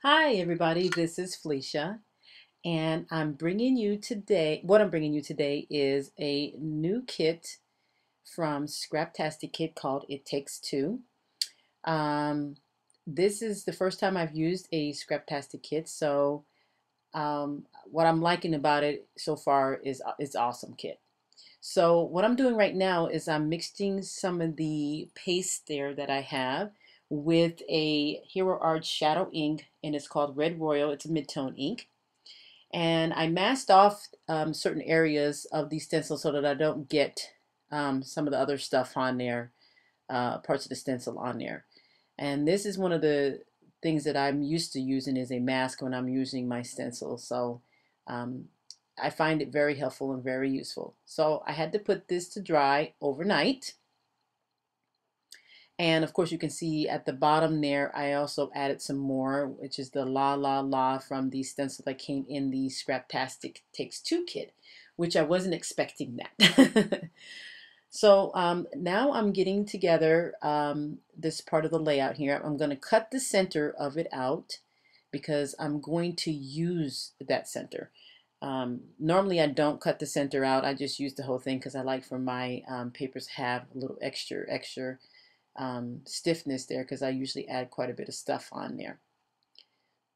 Hi everybody, this is Felicia, and what I'm bringing you today is a new kit from Scraptastic kit called It Takes Two. Um, this is the first time I've used a Scraptastic kit, so what I'm liking about it so far is it's awesome kit. So what I'm doing right now is I'm mixing some of the paste there that I have with a Hero Art Shadow ink, and it's called Red Royal. It's a mid-tone ink. And I masked off certain areas of the stencil so that I don't get some of the other stuff on there, parts of the stencil on there. And this is one of the things that I'm used to using as a mask when I'm using my stencil. So um, I find it very helpful and very useful. So I had to put this to dry overnight. And of course you can see at the bottom there, I also added some more, which is the La La La from the stencil that came in the Scraptastic Takes Two kit, which I wasn't expecting that. So now I'm getting together this part of the layout here. I'm going to cut the center of it out because I'm going to use that center. Normally I don't cut the center out. I just use the whole thing because I like for my papers have a little extra stiffness there because I usually add quite a bit of stuff on there.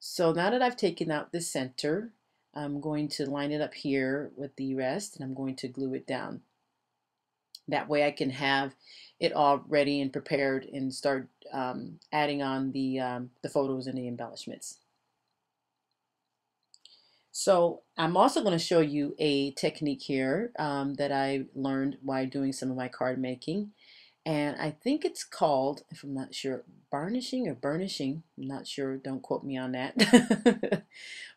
So now that I've taken out the center, I'm going to line it up here with the rest, and I'm going to glue it down. That way I can have it all ready and prepared and start adding on the photos and the embellishments. So I'm also going to show you a technique here that I learned while doing some of my card making. And I think it's called, if I'm not sure, varnishing or burnishing. I'm not sure. Don't quote me on that.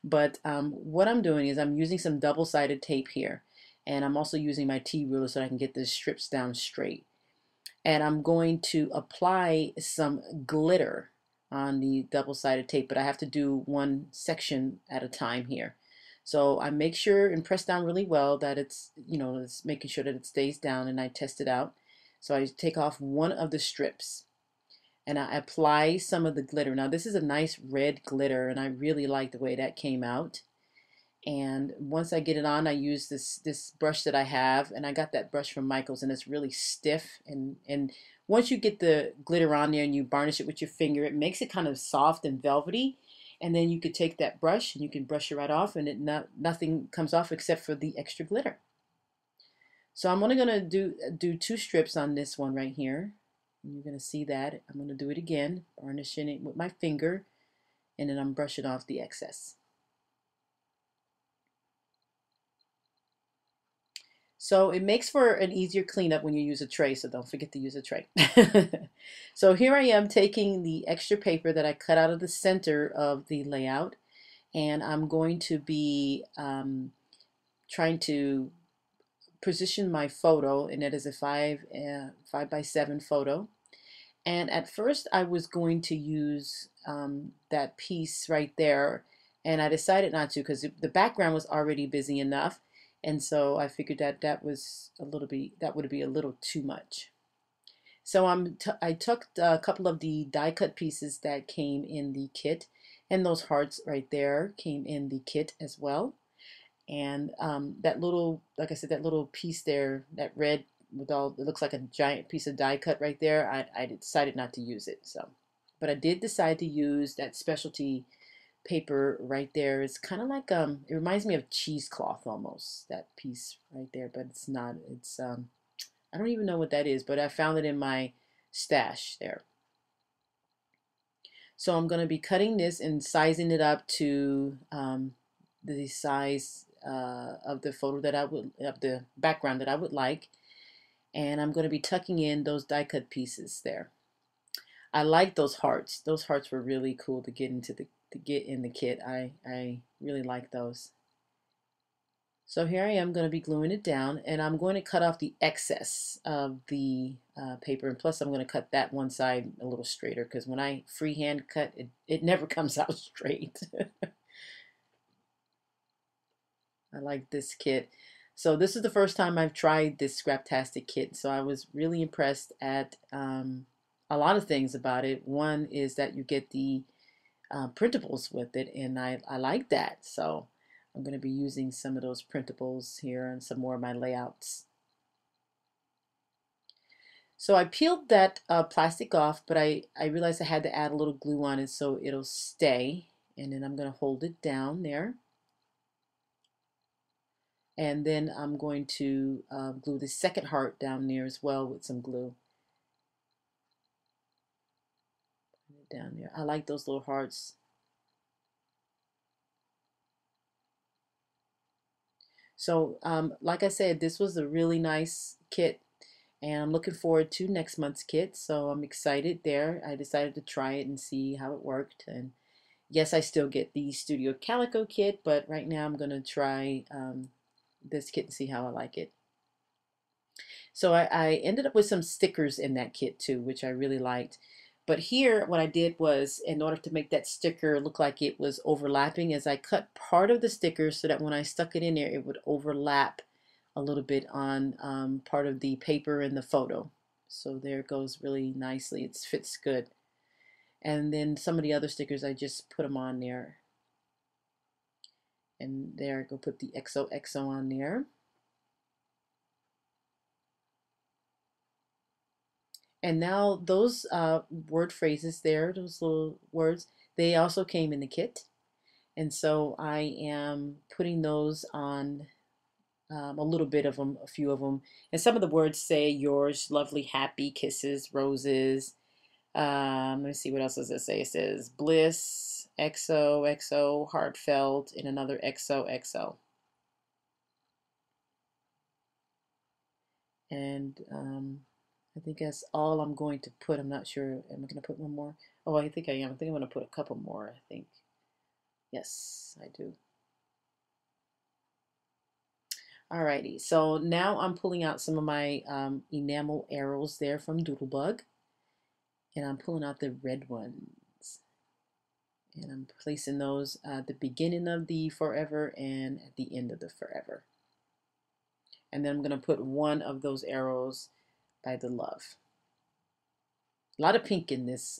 But what I'm doing is I'm using some double-sided tape here. And I'm also using my T-ruler so I can get the strips down straight. And I'm going to apply some glitter on the double-sided tape, but I have to do one section at a time here. So I make sure and press down really well that it's making sure that it stays down, and I test it out. So I take off one of the strips and I apply some of the glitter. Now this is a nice red glitter, and I really like the way that came out. And once I get it on, I use this brush that I have, and I got that brush from Michael's, and it's really stiff. And once you get the glitter on there and you varnish it with your finger, it makes it kind of soft and velvety. And then you could take that brush and you can brush it right off, and nothing comes off except for the extra glitter. So I'm only gonna do two strips on this one right here. And you're gonna see that. I'm gonna do it again, varnishing it with my finger, and then I'm brushing off the excess. So it makes for an easier cleanup when you use a tray, so don't forget to use a tray. So here I am taking the extra paper that I cut out of the center of the layout, and I'm going to be trying to position my photo, and it is a 5 by 7 photo. And at first I was going to use that piece right there, and I decided not to because the background was already busy enough, and so I figured that that would be a little too much. So I took a couple of the die cut pieces that came in the kit, and those hearts right there came in the kit as well. And that little, like I said, that little piece there, that red with all, it looks like a giant piece of die cut right there. I decided not to use it. So, but I did decide to use that specialty paper right there. It's kind of like it reminds me of cheesecloth almost. That piece right there, but it's not. It's I don't even know what that is, but I found it in my stash there. So I'm going to be cutting this and sizing it up to the size of the photo that of the background that I would like. And I'm going to be tucking in those die cut pieces there. I like those hearts. Those hearts were really cool to get in the kit. I really like those. So here I am going to be gluing it down, and I'm going to cut off the excess of the paper, and plus I'm going to cut that one side a little straighter because when I freehand cut, it never comes out straight. I like this kit. So this is the first time I've tried this Scraptastic kit, so I was really impressed at a lot of things about it. One is that you get the printables with it, and I like that. So I'm going to be using some of those printables here and some more of my layouts. So I peeled that plastic off, but I realized I had to add a little glue on it so it'll stay. And then I'm going to hold it down there. And then I'm going to glue the second heart down there as well with some glue. Down there. I like those little hearts. So like I said, this was a really nice kit, and I'm looking forward to next month's kit. So I'm excited there. I decided to try it and see how it worked. And yes, I still get the Studio Calico kit, but right now I'm going to try this kit and see how I like it. So I ended up with some stickers in that kit too, which I really liked. But here, what I did was, in order to make that sticker look like it was overlapping, is I cut part of the sticker so that when I stuck it in there, it would overlap a little bit on part of the paper in the photo. So there it goes really nicely. It fits good. And then some of the other stickers, I just put them on there. And there, go put the XOXO on there. And now those word phrases there, those little words, they also came in the kit. And so I am putting those on a little bit of them, a few of them. And some of the words say yours, lovely, happy, kisses, roses. Let me see, what else does it say? It says bliss, XOXO, heartfelt, and another XOXO. And I think that's all I'm going to put. I'm not sure. Am I going to put one more? Oh, I think I am. I think I'm going to put a couple more, I think. Yes, I do. Alrighty, so now I'm pulling out some of my enamel arrows there from Doodlebug. And I'm pulling out the red ones. And I'm placing those at the beginning of the forever and at the end of the forever. And then I'm going to put one of those arrows by the love. A lot of pink in this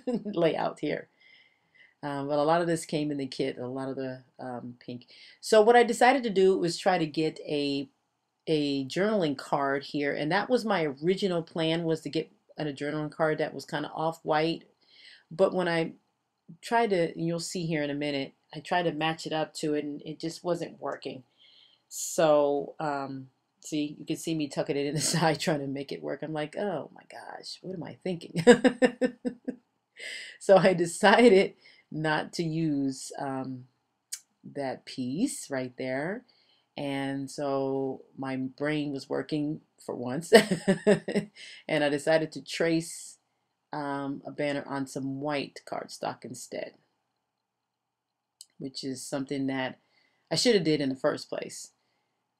layout here. But a lot of this came in the kit, a lot of the pink. So what I decided to do was try to get a journaling card here, and that was my original plan, was to get a journaling card that was kind of off-white. But when I tried to, and you'll see here in a minute, I tried to match it up to it, and it just wasn't working. So see, you can see me tucking it in the side trying to make it work. I'm like, oh my gosh, what am I thinking? So I decided not to use that piece right there. And so my brain was working for once. And I decided to trace a banner on some white cardstock instead, which is something that I should have did in the first place.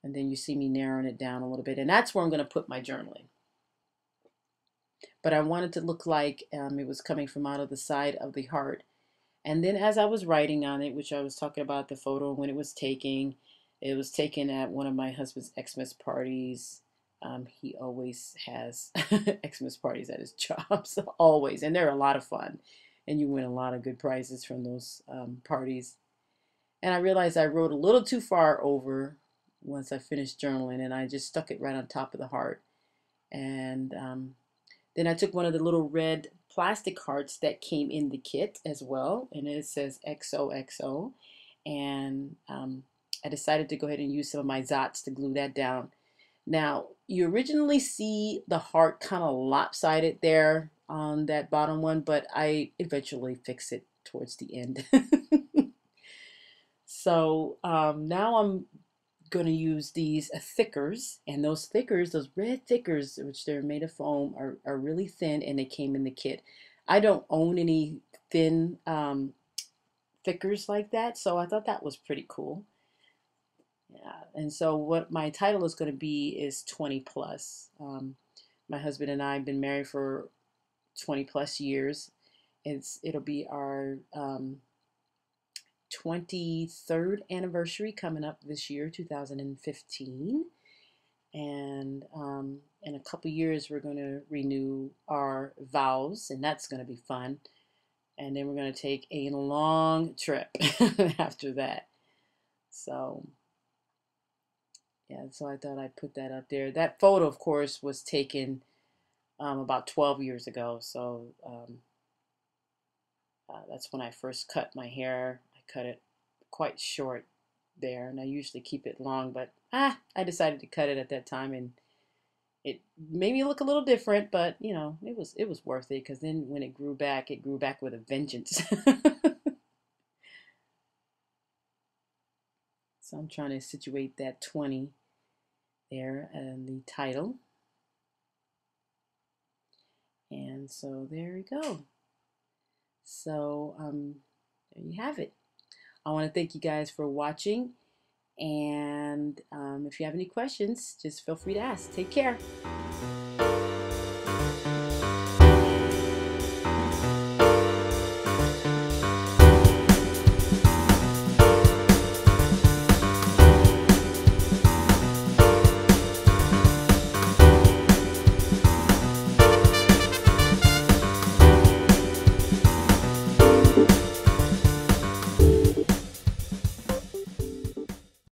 And then you see me narrowing it down a little bit. And that's where I'm going to put my journaling. But I wanted to look like it was coming from out of the side of the heart. And then as I was writing on it, which I was talking about the photo when it was taken at one of my husband's Xmas parties. He always has Xmas parties at his job, so always. And they're a lot of fun. And you win a lot of good prizes from those parties. And I realized I wrote a little too far over once I finished journaling, and I just stuck it right on top of the heart. And then I took one of the little red plastic hearts that came in the kit as well, and it says XOXO. And I decided to go ahead and use some of my Zots to glue that down. Now, you originally see the heart kind of lopsided there on that bottom one, but I eventually fixed it towards the end. So now I'm going to use these thickers, and those thickers, those red thickers, which they're made of foam, are really thin, and they came in the kit. I don't own any thin thickers like that, so I thought that was pretty cool. Yeah, and so what my title is going to be is 20 plus. My husband and I have been married for 20 plus years. It'll be our 23rd anniversary coming up this year, 2015. And in a couple years, we're going to renew our vows, and that's going to be fun. And then we're going to take a long trip after that. So, yeah, so I thought I'd put that up there. That photo, of course, was taken about 12 years ago. So that's when I first cut my hair. I cut it quite short there, and I usually keep it long, but I decided to cut it at that time, and it made me look a little different, but you know, it was worth it because then when it grew back with a vengeance. So I'm trying to situate that 20 there and the title. And so there we go. So there you have it. I want to thank you guys for watching. And if you have any questions, just feel free to ask. Take care.